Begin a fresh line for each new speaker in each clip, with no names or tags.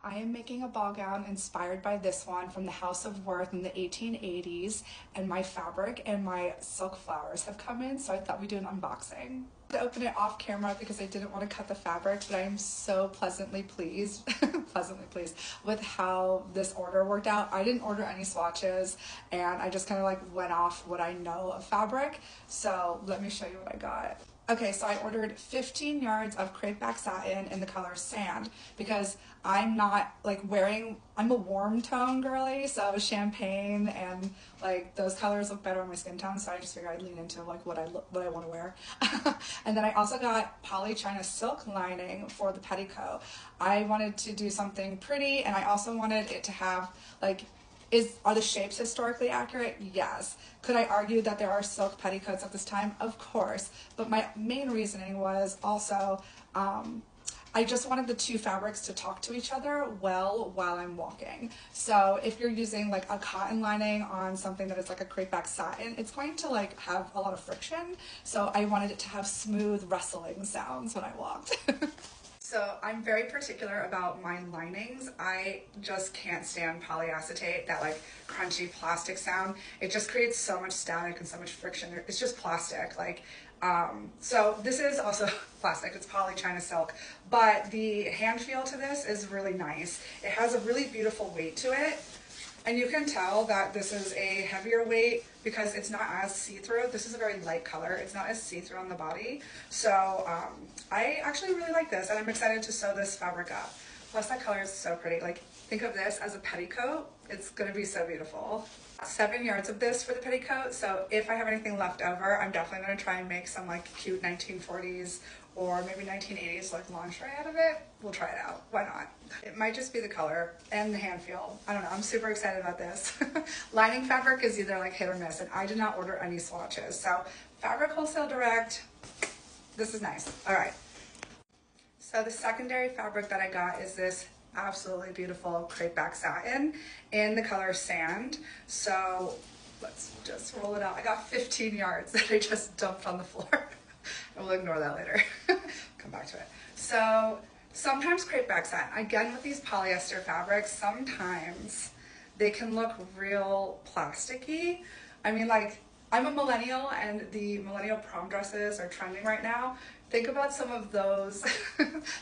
I am making a ball gown inspired by this one from the House of Worth in the 1880s, and my fabric and my silk flowers have come in, so I thought we'd do an unboxing. I opened it off camera because I didn't want to cut the fabric, but I am so pleasantly pleased, with how this order worked out. I didn't order any swatches, and I just kind of like went off what I know of fabric. So let me show you what I got. Okay, so I ordered 15 yards of crepe back satin in the color sand because I'm not like I'm a warm tone girly, so champagne and like those colors look better on my skin tone, so I just figured I'd lean into like what I want to wear. And then I also got poly china silk lining for the petticoat. I wanted to do something pretty, and I also wanted it to have like, are the shapes historically accurate? Yes. Could I argue that there are silk petticoats at this time? Of course. But my main reasoning was also, I just wanted the two fabrics to talk to each other well while I'm walking. So if you're using like a cotton lining on something that is like a crepe back satin, it's going to like have a lot of friction. So I wanted it to have smooth rustling sounds when I walked. So I'm very particular about my linings. I just can't stand polyacetate, that like crunchy plastic sound. It just creates so much static and so much friction. It's just plastic. So this is also plastic, it's poly china silk, but the hand feel to this is really nice. It has a really beautiful weight to it. And you can tell that this is a heavier weight because it's not as see-through. This is a very light color. It's not as see-through on the body. So I actually really like this, and I'm excited to sew this fabric up. Plus that color is so pretty. Like, think of this as a petticoat. It's gonna be so beautiful. 7 yards of this for the petticoat, so if I have anything left over, I'm definitely gonna try and make some like cute 1940s or maybe 1980s like lingerie out of it. We'll try it out, why not? It might just be the color and the hand feel. I don't know, I'm super excited about this. Lining fabric is either like hit or miss, and I did not order any swatches. So Fabric Wholesale Direct, this is nice. All right. So the secondary fabric that I got is this absolutely beautiful crepe back satin in the color sand. So let's just roll it out. I got 15 yards that I just dumped on the floor. And we'll ignore that later. Come back to it. So sometimes crepe back satin, again with these polyester fabrics, sometimes they can look real plasticky. I mean, like, I'm a millennial and the millennial prom dresses are trending right now. Think about some of those,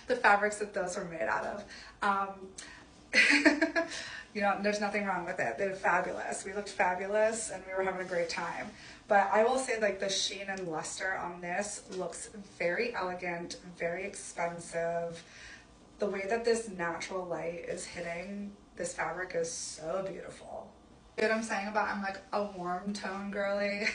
the fabrics that those were made out of. You know, there's nothing wrong with it. They're fabulous. We looked fabulous and we were having a great time. But I will say, like, the sheen and luster on this looks very elegant, very expensive. The way that this natural light is hitting this fabric is so beautiful. You know what I'm saying about I'm like a warm tone girly?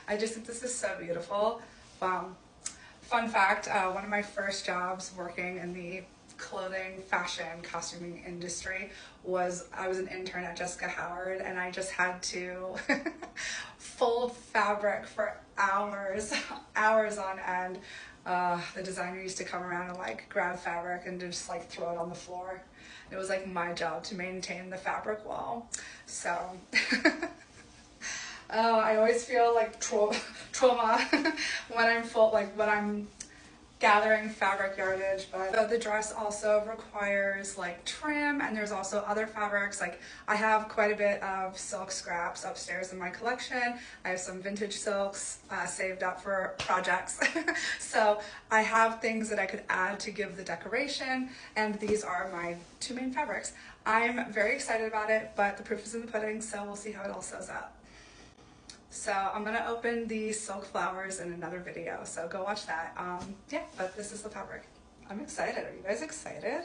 I just think this is so beautiful. Fun fact, one of my first jobs working in the clothing, fashion, costuming industry was I was an intern at Jessica Howard, and I just had to fold fabric for hours on end. The designer used to come around and like grab fabric and just like throw it on the floor. It was like my job to maintain the fabric wall. So oh, I always feel like trauma when I'm gathering fabric yardage. But the dress also requires like trim, and there's also other fabrics. Like, I have quite a bit of silk scraps upstairs in my collection. I have some vintage silks saved up for projects. So I have things that I could add to give the decoration, and these are my two main fabrics. I'm very excited about it, but the proof is in the pudding, so we'll see how it all sews up. So I'm gonna open the silk flowers in another video, so go watch that. Yeah, but this is the fabric. I'm excited. Are you guys excited?